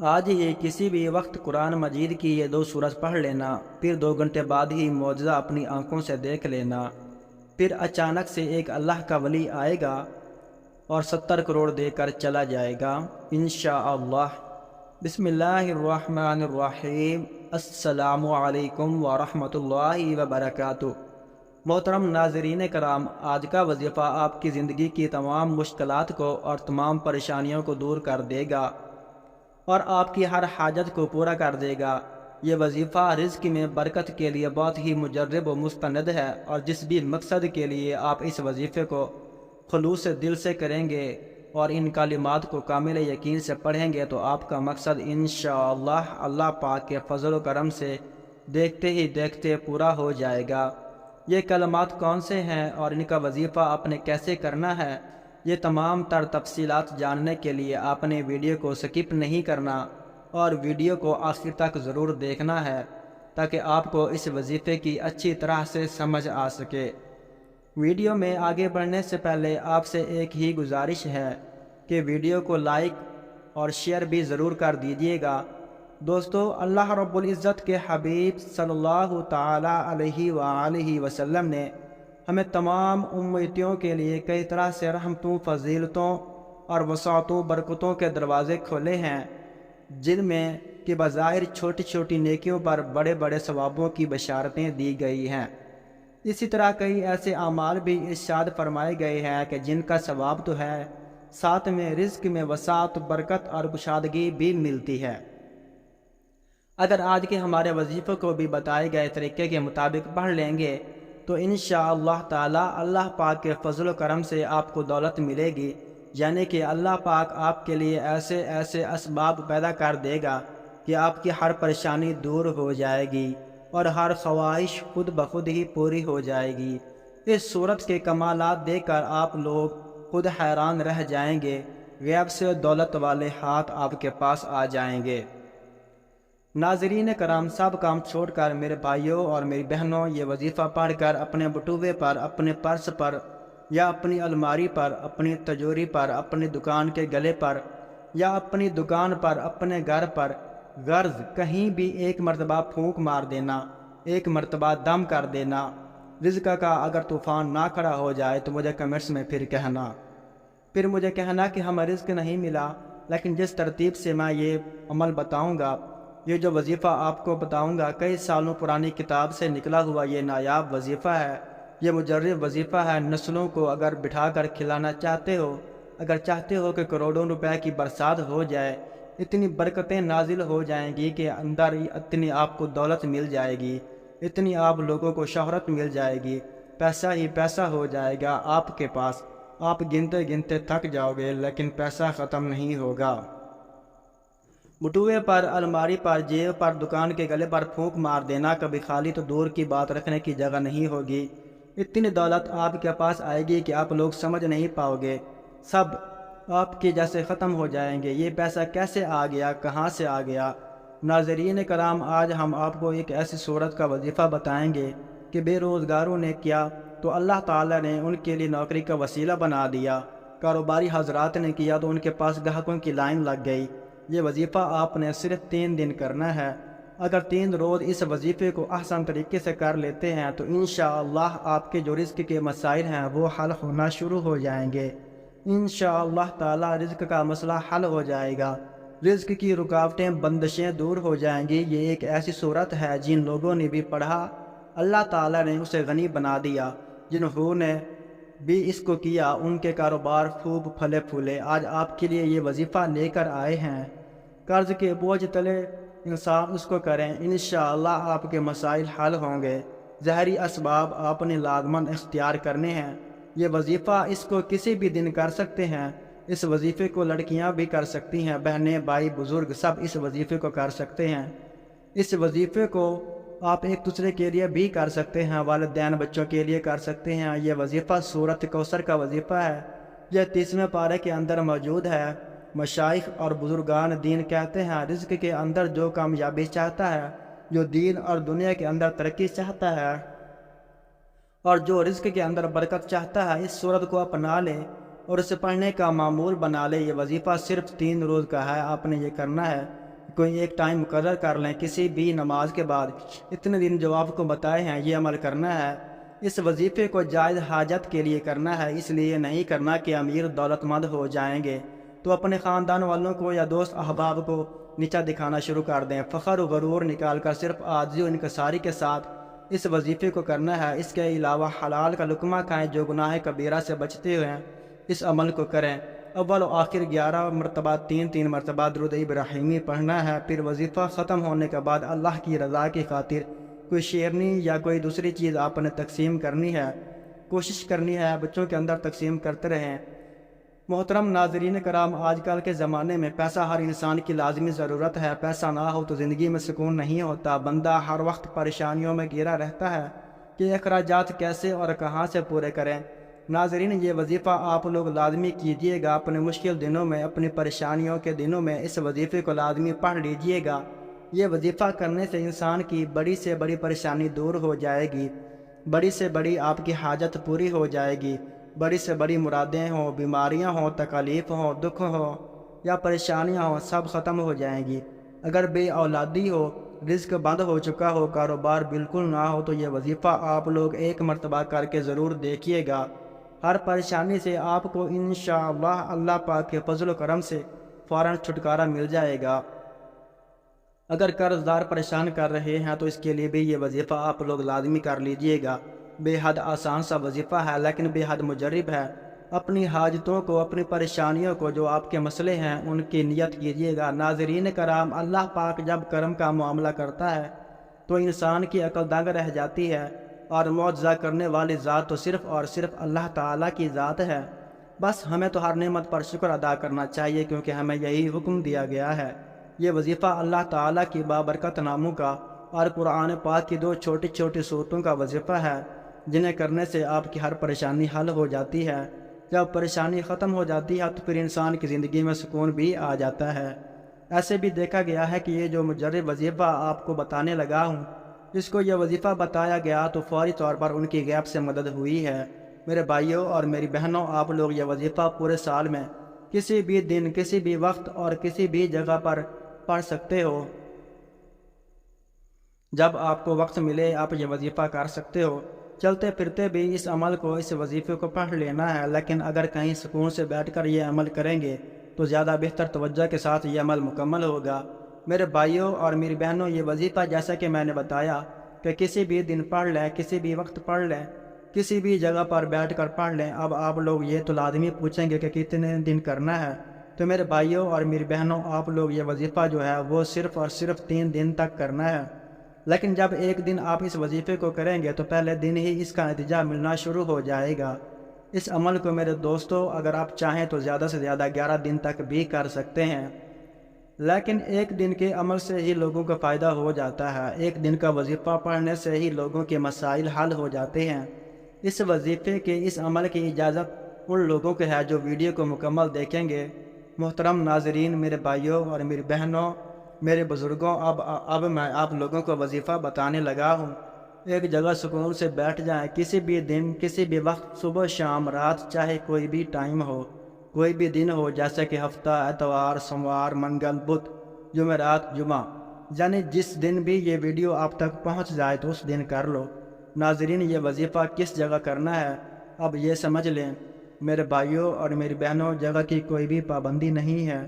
آج ہی کسی بھی وقت قرآن مجید کی یہ 2 سورت پڑھ لینا، پھر 2 گھنٹے بعد ہی معجزہ اپنی آنکھوں سے دیکھ لینا۔ پھر اچانک سے ایک اللہ کا ولی آئے گا اور 70 کروڑ دے کر چلا جائے گا انشاءاللہ۔ بسم اللہ الرحمن الرحیم۔ السلام علیکم ورحمۃ اللہ وبرکاتہ۔ محترم ناظرین کرام، آج کا وظیفہ آپ کی زندگی کی تمام مشکلات کو اور تمام پریشانیوں کو دور کر دے گا اور آپ کی ہر حاجت کو پورا کر دے گا۔ یہ وظیفہ رزق میں برکت کے لیے بہت ہی مجرب و مستند ہے، اور جس بھی مقصد کے لیے آپ اس وظیفے کو خلوص دل سے کریں گے اور ان کلمات کو کامل یقین سے پڑھیں گے تو آپ کا مقصد انشاءاللہ اللہ پاک کے فضل و کرم سے دیکھتے ہی دیکھتے پورا ہو جائے گا۔ یہ کلمات کون سے ہیں اور ان کا وظیفہ آپ نے کیسے کرنا ہے، یہ تمام تر تفصیلات جاننے کے لیے آپ نے ویڈیو کو سکپ نہیں کرنا اور ویڈیو کو آخر تک ضرور دیکھنا ہے تاکہ آپ کو اس وظیفے کی اچھی طرح سے سمجھ آ سکے۔ ویڈیو میں آگے بڑھنے سے پہلے آپ سے ایک ہی گزارش ہے کہ ویڈیو کو لائک اور شیئر بھی ضرور کر دیجیے گا۔ دوستو، اللہ رب العزت کے حبیب صلی اللہ تعالیٰ علیہ وآلہ وسلم نے ہمیں تمام امتیوں کے لیے کئی طرح سے رحمتوں، فضیلتوں اور وسعتوں، برکتوں کے دروازے کھولے ہیں، جن میں کہ بظاہر چھوٹی چھوٹی نیکیوں پر بڑے بڑے ثوابوں کی بشارتیں دی گئی ہیں۔ اسی طرح کئی ایسے اعمال بھی ارشاد فرمائے گئے ہیں کہ جن کا ثواب تو ہے، ساتھ میں رزق میں وسعت، برکت اور کشادگی بھی ملتی ہے۔ اگر آج کے ہمارے وظیفے کو بھی بتائے گئے طریقے کے مطابق پڑھ لیں گے تو انشاءاللہ تعالی اللہ پاک کے فضل و کرم سے آپ کو دولت ملے گی، یعنی کہ اللہ پاک آپ کے لیے ایسے ایسے اسباب پیدا کر دے گا کہ آپ کی ہر پریشانی دور ہو جائے گی اور ہر خواہش خود بخود ہی پوری ہو جائے گی۔ اس صورت کے کمالات دیکھ کر آپ لوگ خود حیران رہ جائیں گے، غیب سے دولت والے ہاتھ آپ کے پاس آ جائیں گے۔ ناظرین کرام، سب کام چھوڑ کر میرے بھائیوں اور میری بہنوں، یہ وظیفہ پڑھ کر اپنے بٹوے پر، اپنے پرس پر یا اپنی الماری پر، اپنی تجوری پر، اپنی دکان کے گلے پر یا اپنی دکان پر، اپنے گھر پر غرض کہیں بھی ایک مرتبہ پھونک مار دینا، ایک مرتبہ دم کر دینا۔ رزق کا اگر طوفان نہ کھڑا ہو جائے تو مجھے کمنٹس میں پھر مجھے کہنا کہ ہمیں رزق نہیں ملا، لیکن جس ترتیب سے میں یہ عمل بتاؤں گا، یہ جو وظیفہ آپ کو بتاؤں گا، کئی سالوں پرانی کتاب سے نکلا ہوا یہ نایاب وظیفہ ہے، یہ مجرب وظیفہ ہے۔ نسلوں کو اگر بٹھا کر کھلانا چاہتے ہو، اگر چاہتے ہو کہ کروڑوں روپے کی برسات ہو جائے، اتنی برکتیں نازل ہو جائیں گی کہ اندر ہی اتنی آپ کو دولت مل جائے گی، اتنی آپ لوگوں کو شہرت مل جائے گی، پیسہ ہی پیسہ ہو جائے گا آپ کے پاس، آپ گنتے گنتے تھک جاؤ گے لیکن پیسہ ختم نہیں ہوگا۔ بٹوے پر، الماری پر، جیب پر، دکان کے گلے پر پھونک مار دینا کبھی خالی تو دور کی بات رکھنے کی جگہ نہیں ہوگی۔ اتنی دولت آپ کے پاس آئے گی کہ آپ لوگ سمجھ نہیں پاؤ گے، سب آپ کے جیسے ختم ہو جائیں گے۔ یہ پیسہ کیسے آ گیا، کہاں سے آ گیا؟ ناظرین کرام، آج ہم آپ کو ایک ایسی صورت کا وظیفہ بتائیں گے کہ بے روزگاروں نے کیا تو اللہ تعالیٰ نے ان کے لیے نوکری کا وسیلہ بنا دیا، کاروباری حضرات نے کیا تو ان کے پاس گاہکوں کی لائن لگ گئی۔ یہ وظیفہ آپ نے صرف 3 دن کرنا ہے۔ اگر 3 روز اس وظیفے کو احسن طریقے سے کر لیتے ہیں تو انشاءاللہ آپ کے جو رزق کے مسائل ہیں وہ حل ہونا شروع ہو جائیں گے۔ انشاءاللہ تعالی رزق کا مسئلہ حل ہو جائے گا، رزق کی رکاوٹیں، بندشیں دور ہو جائیں گی۔ یہ ایک ایسی صورت ہے جن لوگوں نے بھی پڑھا اللہ تعالیٰ نے اسے غنی بنا دیا، جنہوں نے بھی اس کو کیا ان کے کاروبار خوب پھلے پھولے۔ آج آپ کے لیے یہ وظیفہ لے کر آئے ہیں، قرض کے بوجھ تلے انسان اس کو کریں، انشاءاللہ آپ کے مسائل حل ہوں گے۔ ظاہری اسباب آپ نے لازماً اختیار کرنے ہیں۔ یہ وظیفہ اس کو کسی بھی دن کر سکتے ہیں، اس وظیفے کو لڑکیاں بھی کر سکتی ہیں، بہنیں، بھائی، بزرگ سب اس وظیفے کو کر سکتے ہیں۔ اس وظیفے کو آپ ایک دوسرے کے لیے بھی کر سکتے ہیں، والدین بچوں کے لیے کر سکتے ہیں۔ یہ وظیفہ سورۃ کوثر کا وظیفہ ہے، یہ 30ویں پارے کے اندر موجود ہے۔ مشائخ اور بزرگان دین کہتے ہیں رزق کے اندر جو کامیابی چاہتا ہے، جو دین اور دنیا کے اندر ترقی چاہتا ہے اور جو رزق کے اندر برکت چاہتا ہے، اس سورت کو اپنا لے اور اسے پڑھنے کا معمول بنا لے۔ یہ وظیفہ صرف 3 روز کا ہے، آپ نے یہ کرنا ہے۔ کوئی ایک ٹائم مقرر کر لیں کسی بھی نماز کے بعد، اتنے دن جو آپ کو بتائے ہیں یہ عمل کرنا ہے۔ اس وظیفے کو جائز حاجت کے لیے کرنا ہے، اس لیے نہیں کرنا کہ امیر دولت مند ہو جائیں گے تو اپنے خاندان والوں کو یا دوست احباب کو نیچا دکھانا شروع کر دیں۔ فخر و غرور نکال کر صرف عاجزی و انکساری کے ساتھ اس وظیفے کو کرنا ہے۔ اس کے علاوہ حلال کا لقمہ کھائیں، جو گناہ کبیرہ سے بچتے ہوئے اس عمل کو کریں۔ اول و آخر 11 مرتبہ 3 مرتبہ درود ابراہیمی پڑھنا ہے۔ پھر وظیفہ ختم ہونے کے بعد اللہ کی رضا کی خاطر کوئی شیرنی یا کوئی دوسری چیز آپ نے تقسیم کرنی ہے، کوشش کرنی ہے بچوں کے اندر تقسیم کرتے رہیں۔ محترم ناظرین کرام، آج کل کے زمانے میں پیسہ ہر انسان کی لازمی ضرورت ہے۔ پیسہ نہ ہو تو زندگی میں سکون نہیں ہوتا، بندہ ہر وقت پریشانیوں میں گھرا رہتا ہے کہ اخراجات کیسے اور کہاں سے پورے کریں۔ ناظرین، یہ وظیفہ آپ لوگ لازمی کیجئے گا، اپنے مشکل دنوں میں، اپنی پریشانیوں کے دنوں میں اس وظیفے کو لازمی پڑھ لیجئے گا۔ یہ وظیفہ کرنے سے انسان کی بڑی سے بڑی پریشانی دور ہو جائے گی، بڑی سے بڑی آپ کی حاجت پوری ہو جائے گی، بڑی سے بڑی مرادیں ہوں، بیماریاں ہوں، تکالیف ہوں، دکھ ہوں یا پریشانیاں ہوں، سب ختم ہو جائیں گی۔ اگر بے اولادی ہو، رزق بند ہو چکا ہو، کاروبار بالکل نہ ہو تو یہ وظیفہ آپ لوگ ایک مرتبہ کر کے ضرور دیکھیے گا۔ ہر پریشانی سے آپ کو انشاءاللہ اللہ پاک کے فضل و کرم سے فوراً چھٹکارا مل جائے گا۔ اگر قرض دار پریشان کر رہے ہیں تو اس کے لیے بھی یہ وظیفہ آپ لوگ لازمی کر لیجئے گا۔ بے حد آسان سا وظیفہ ہے لیکن بے حد مجرب ہے۔ اپنی حاجتوں کو، اپنی پریشانیوں کو، جو آپ کے مسئلے ہیں ان کی نیت کیجئے گا۔ ناظرین کرام، اللہ پاک جب کرم کا معاملہ کرتا ہے تو انسان کی عقل دنگ رہ جاتی ہے، اور معجزہ کرنے والی ذات تو صرف اور صرف اللہ تعالیٰ کی ذات ہے۔ بس ہمیں تو ہر نعمت پر شکر ادا کرنا چاہیے، کیونکہ ہمیں یہی حکم دیا گیا ہے۔ یہ وظیفہ اللہ تعالیٰ کی بابرکت ناموں کا اور قرآن پاک کی 2 چھوٹی چھوٹی سورتوں کا وظیفہ ہے، جنہیں کرنے سے آپ کی ہر پریشانی حل ہو جاتی ہے۔ جب پریشانی ختم ہو جاتی ہے تو پھر انسان کی زندگی میں سکون بھی آ جاتا ہے۔ ایسے بھی دیکھا گیا ہے کہ یہ جو مجرب وظیفہ آپ کو بتانے لگا ہوں، جس کو یہ وظیفہ بتایا گیا تو فوری طور پر ان کی غیب سے مدد ہوئی ہے۔ میرے بھائیوں اور میری بہنوں، آپ لوگ یہ وظیفہ پورے سال میں کسی بھی دن، کسی بھی وقت اور کسی بھی جگہ پر پڑھ سکتے ہو۔ جب آپ کو وقت ملے آپ یہ وظیفہ کر سکتے ہو۔ چلتے پھرتے بھی اس عمل کو، اس وظیفے کو پڑھ لینا ہے، لیکن اگر کہیں سکون سے بیٹھ کر یہ عمل کریں گے تو زیادہ بہتر توجہ کے ساتھ یہ عمل مکمل ہوگا۔ میرے بھائیوں اور میری بہنوں، یہ وظیفہ جیسا کہ میں نے بتایا کہ کسی بھی دن پڑھ لیں، کسی بھی وقت پڑھ لیں، کسی بھی جگہ پر بیٹھ کر پڑھ لیں۔ اب آپ لوگ یہ تو لازمی پوچھیں گے کہ کتنے دن کرنا ہے، تو میرے بھائیوں اور میری بہنوں، آپ لوگ یہ وظیفہ جو ہے وہ صرف اور صرف 3 دن تک کرنا ہے۔ لیکن جب ایک دن آپ اس وظیفے کو کریں گے تو پہلے دن ہی اس کا نتیجہ ملنا شروع ہو جائے گا۔ اس عمل کو میرے دوستو، اگر آپ چاہیں تو زیادہ سے زیادہ 11 دن تک بھی کر سکتے ہیں، لیکن ایک دن کے عمل سے ہی لوگوں کا فائدہ ہو جاتا ہے۔ ایک دن کا وظیفہ پڑھنے سے ہی لوگوں کے مسائل حل ہو جاتے ہیں۔ اس وظیفے کے، اس عمل کی اجازت ان لوگوں کو ہے جو ویڈیو کو مکمل دیکھیں گے۔ محترم ناظرین، میرے بھائیوں اور میری بہنوں، میرے بزرگوں، اب میں آپ لوگوں کو وظیفہ بتانے لگا ہوں۔ ایک جگہ سکون سے بیٹھ جائیں، کسی بھی دن، کسی بھی وقت، صبح شام رات، چاہے کوئی بھی ٹائم ہو، کوئی بھی دن ہو، جیسے کہ ہفتہ، اتوار، سوموار، منگل، بدھ، جمعرات، جمعہ، یعنی جس دن بھی یہ ویڈیو آپ تک پہنچ جائے تو اس دن کر لو۔ ناظرین، یہ وظیفہ کس جگہ کرنا ہے اب یہ سمجھ لیں۔ میرے بھائیوں اور میری بہنوں، جگہ کی کوئی بھی پابندی نہیں ہے۔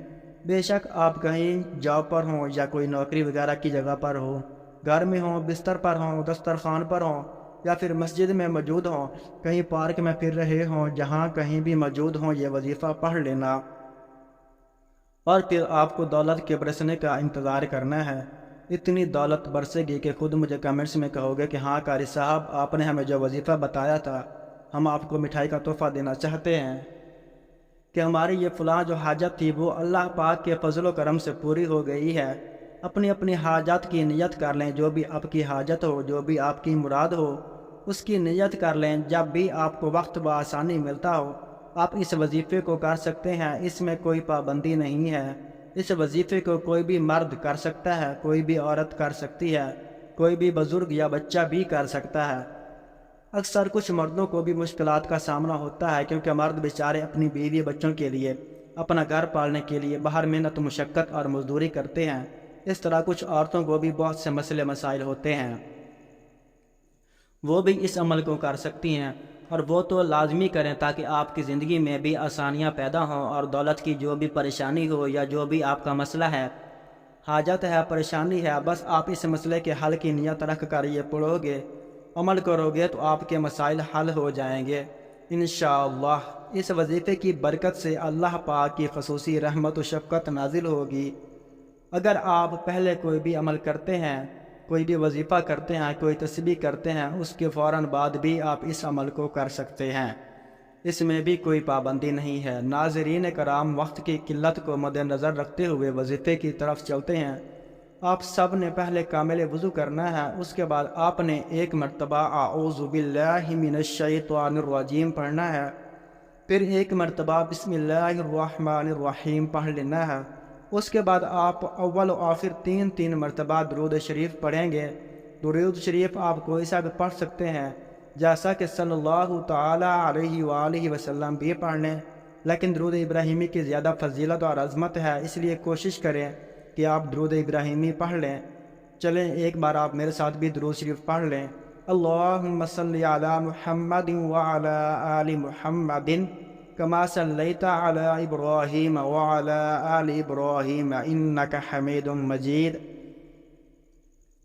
بے شک آپ کہیں جاب پر ہوں یا کوئی نوکری وغیرہ کی جگہ پر ہوں، گھر میں ہوں، بستر پر ہوں، دسترخوان پر ہوں، یا پھر مسجد میں موجود ہوں، کہیں پارک میں پھر رہے ہوں، جہاں کہیں بھی موجود ہوں، یہ وظیفہ پڑھ لینا۔ اور پھر آپ کو دولت کے برسنے کا انتظار کرنا ہے۔ اتنی دولت برسے گی کہ خود مجھے کمنٹس میں کہو گے کہ ہاں قاری صاحب، آپ نے ہمیں جو وظیفہ بتایا تھا، ہم آپ کو مٹھائی کا تحفہ دینا چاہتے ہیں، کہ ہماری یہ فلاں جو حاجت تھی وہ اللہ پاک کے فضل و کرم سے پوری ہو گئی ہے۔ اپنی اپنی حاجات کی نیت کر لیں، جو بھی آپ کی حاجت ہو، جو بھی آپ کی مراد ہو، اس کی نیت کر لیں۔ جب بھی آپ کو وقت بآسانی ملتا ہو آپ اس وظیفے کو کر سکتے ہیں، اس میں کوئی پابندی نہیں ہے۔ اس وظیفے کو کوئی بھی مرد کر سکتا ہے، کوئی بھی عورت کر سکتی ہے، کوئی بھی بزرگ یا بچہ بھی کر سکتا ہے۔ اکثر کچھ مردوں کو بھی مشکلات کا سامنا ہوتا ہے، کیونکہ مرد بیچارے اپنی بیوی بچوں کے لیے، اپنا گھر پالنے کے لیے باہر محنت، مشقت اور مزدوری کرتے ہیں۔ اس طرح کچھ عورتوں کو بھی بہت سے مسئلے مسائل ہوتے ہیں، وہ بھی اس عمل کو کر سکتی ہیں، اور وہ تو لازمی کریں تاکہ آپ کی زندگی میں بھی آسانیاں پیدا ہوں، اور دولت کی جو بھی پریشانی ہو یا جو بھی آپ کا مسئلہ ہے، حاجت ہے، پریشانی ہے، بس آپ اس مسئلے کے حل کی نیت رکھ کر یہ پڑھو گے، عمل کرو گے تو آپ کے مسائل حل ہو جائیں گے انشاءاللہ۔ اس وظیفے کی برکت سے اللہ پاک کی خصوصی رحمت و شفقت نازل ہوگی۔ اگر آپ پہلے کوئی بھی عمل کرتے ہیں، کوئی بھی وظیفہ کرتے ہیں، کوئی تسبیح کرتے ہیں، اس کے فوراً بعد بھی آپ اس عمل کو کر سکتے ہیں، اس میں بھی کوئی پابندی نہیں ہے۔ ناظرین کرام، وقت کی قلت کو مد نظر رکھتے ہوئے وظیفے کی طرف چلتے ہیں۔ آپ سب نے پہلے کامل وضو کرنا ہے، اس کے بعد آپ نے ایک مرتبہ اعوذ باللہ من الشیطان الرجیم پڑھنا ہے، پھر ایک مرتبہ بسم اللہ الرحمن الرحیم پڑھ لینا ہے، اس کے بعد آپ اول و آخر تین مرتبہ درود شریف پڑھیں گے۔ درود شریف آپ کوئی سا بھی پڑھ سکتے ہیں، جیسا کہ صلی اللہ تعالی علیہ وآلہ وسلم بھی پڑھ لیں، لیکن درود ابراہیمی کی زیادہ فضیلت اور عظمت ہے، اس لیے کوشش کریں کہ آپ درود ابراہیمی پڑھ لیں۔ چلیں ایک بار آپ میرے ساتھ بھی درود شریف پڑھ لیں۔ اللہم صلی علی محمد وعلی آل محمد کما صلیت علی ابراہیم وعلی آل ابراہیم انک حمید مجید۔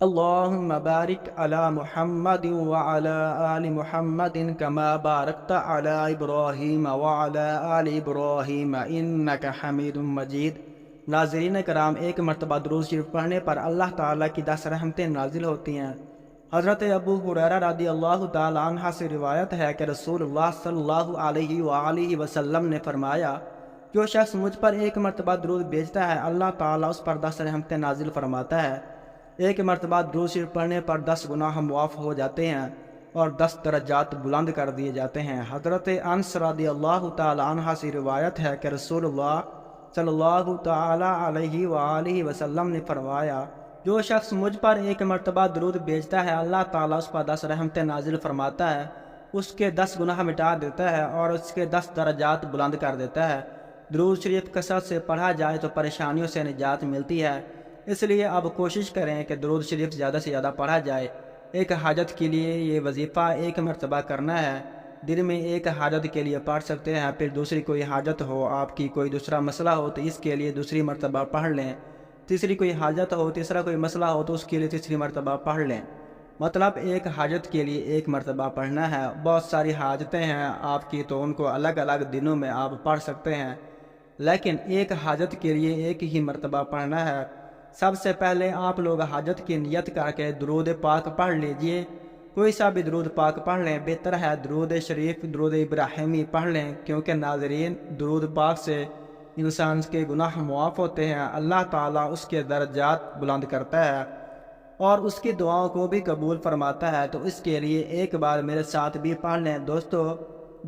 اللہم بارک علی محمد وعلی آل محمد کما بارکت علی ابراہیم وعلی آل ابراہیم انک حمید مجید۔ ناظرین کرام، ایک مرتبہ درود شریف پڑھنے پر اللہ تعالیٰ کی 10 رحمتیں نازل ہوتی ہیں۔ حضرت ابو ہریرہ رضی اللہ تعالیٰ عنہ سے روایت ہے کہ رسول اللہ صلی اللہ علیہ وآلہ وسلم نے فرمایا، جو شخص مجھ پر ایک مرتبہ درود بھیجتا ہے، اللہ تعالیٰ اس پر 10 رحمتیں نازل فرماتا ہے۔ ایک مرتبہ درود شریف پڑھنے پر 10 گناہ معاف ہو جاتے ہیں اور 10 درجات بلند کر دیے جاتے ہیں۔ حضرت انس رضی اللہ تعالیٰ عنہ سے روایت ہے کہ رسول اللہ صلی اللہ تعالیٰ علیہ وآلہ وسلم نے فرمایا، جو شخص مجھ پر ایک مرتبہ درود بھیجتا ہے، اللہ تعالیٰ اس پر 10 رحمتیں نازل فرماتا ہے، اس کے 10 گناہ مٹا دیتا ہے اور اس کے 10 درجات بلند کر دیتا ہے۔ درود شریف کثرت سے پڑھا جائے تو پریشانیوں سے نجات ملتی ہے، اس لیے اب کوشش کریں کہ درود شریف زیادہ سے زیادہ پڑھا جائے۔ ایک حاجت کے لیے یہ وظیفہ ایک مرتبہ کرنا ہے، دن میں ایک حاجت کے لیے پڑھ سکتے ہیں، پھر دوسری کوئی حاجت ہو، آپ کی کوئی دوسرا مسئلہ ہو تو اس کے لیے دوسری مرتبہ پڑھ لیں، تیسری کوئی حاجت ہو، تیسرا کوئی مسئلہ ہو تو اس کے لیے تیسری مرتبہ پڑھ لیں۔ مطلب ایک حاجت کے لیے ایک مرتبہ پڑھنا ہے۔ بہت ساری حاجتیں ہیں آپ کی تو ان کو الگ الگ دنوں میں آپ پڑھ سکتے ہیں، لیکن ایک حاجت کے لیے ایک ہی مرتبہ پڑھنا ہے۔ سب سے پہلے آپ لوگ حاجت کی نیت کر کے درود پاک پڑھ لیجئے، کوئی سا بھی درود پاک پڑھ لیں، بہتر ہے درود شریف، درود ابراہیمی پڑھ لیں، کیونکہ ناظرین درود پاک سے انسان کے گناہ معاف ہوتے ہیں، اللہ تعالیٰ اس کے درجات بلند کرتا ہے اور اس کی دعاؤں کو بھی قبول فرماتا ہے، تو اس کے لیے ایک بار میرے ساتھ بھی پڑھ لیں۔ دوستو،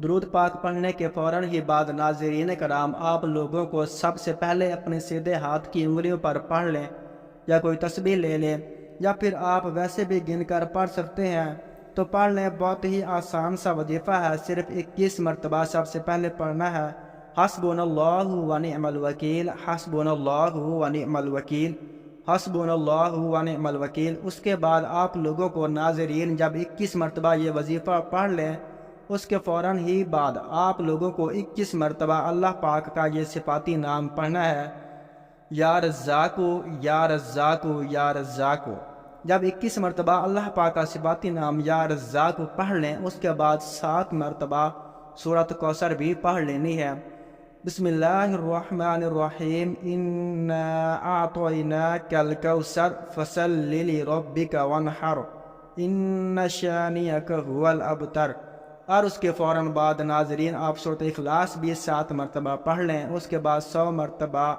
درود پاک پڑھنے کے فوراً ہی بعد ناظرین کرام، آپ لوگوں کو سب سے پہلے اپنے سیدھے ہاتھ کی انگلیوں پر پڑھ لیں یا کوئی تسبیح لے لیں، یا پھر آپ ویسے بھی گن کر پڑھ سکتے ہیں تو پڑھ لیں۔ بہت ہی آسان سا وظیفہ ہے، صرف 21 مرتبہ سب سے پہلے پڑھنا ہے۔ حسبنا اللہ ونعم الوکیل، حسبنا اللہ ونعم الوکیل، حسبنا اللہ ونعم الوکیل۔ اس کے بعد آپ لوگوں کو ناظرین جب 21 مرتبہ یہ وظیفہ پڑھ لیں، اس کے فوراً ہی بعد آپ لوگوں کو 21 مرتبہ اللہ پاک کا یہ صفاتی نام پڑھنا ہے، یا رزاقو یا رزاقو یا رزاقو۔ جب 21 مرتبہ اللہ پاک کا صفاتی نام یا رزاقو پڑھ لیں، اس کے بعد 7 مرتبہ سورۃ کوثر بھی پڑھ لینی ہے۔ بسم اللہ الرحمن الرحیم، انا اعطیناک الکوثر فصل لربک وانحر ان شانئک هو الابتر۔ اور اس کے فوراً بعد ناظرین آپ سورۃ اخلاص بھی 7 مرتبہ پڑھ لیں، اس کے بعد 100 مرتبہ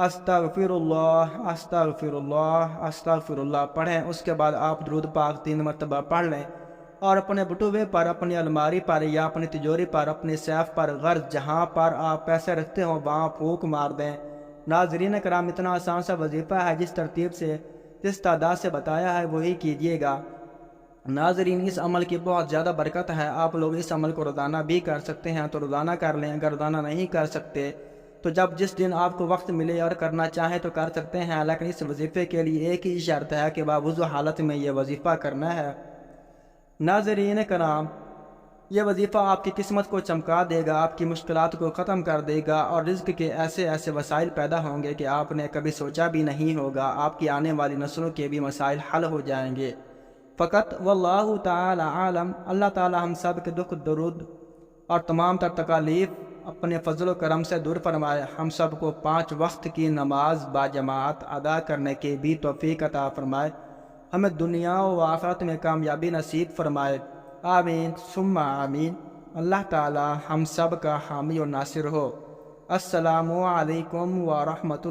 استغفر اللہ استغفر اللہ استغفر اللہ پڑھیں۔ اس کے بعد آپ درود پاک 3 مرتبہ پڑھ لیں اور اپنے بٹوے پر، اپنی الماری پر یا اپنی تجوری پر، اپنے سیف پر، غرض جہاں پر آپ پیسے رکھتے ہوں وہاں پھونک مار دیں۔ ناظرین کرام، اتنا آسان سا وظیفہ ہے، جس ترتیب سے، جس تعداد سے بتایا ہے وہی کیجیے گا۔ ناظرین، اس عمل کی بہت زیادہ برکت ہے، آپ لوگ اس عمل کو روزانہ بھی کر سکتے ہیں تو روزانہ کر لیں، اگر روزانہ نہیں کر سکتے تو جب جس دن آپ کو وقت ملے اور کرنا چاہیں تو کر سکتے ہیں، لیکن اس وظیفے کے لیے ایک ہی شرط ہے کہ باوضو حالت میں یہ وظیفہ کرنا ہے۔ ناظرین کرام، یہ وظیفہ آپ کی قسمت کو چمکا دے گا، آپ کی مشکلات کو ختم کر دے گا، اور رزق کے ایسے ایسے وسائل پیدا ہوں گے کہ آپ نے کبھی سوچا بھی نہیں ہوگا۔ آپ کی آنے والی نسلوں کے بھی مسائل حل ہو جائیں گے۔ فقط واللہ تعالی عالم، اللہ تعالی ہم سب کے دکھ درود اور تمام تر تکالیف اپنے فضل و کرم سے دور فرمائے، ہم سب کو 5 وقت کی نماز باجماعت ادا کرنے کی بھی توفیق عطا فرمائے، ہمیں دنیا و آخرت میں کامیابی نصیب فرمائے، آمین ثم آمین۔ اللہ تعالی ہم سب کا حامی و ناصر ہو۔ السلام علیکم ورحمۃ اللہ۔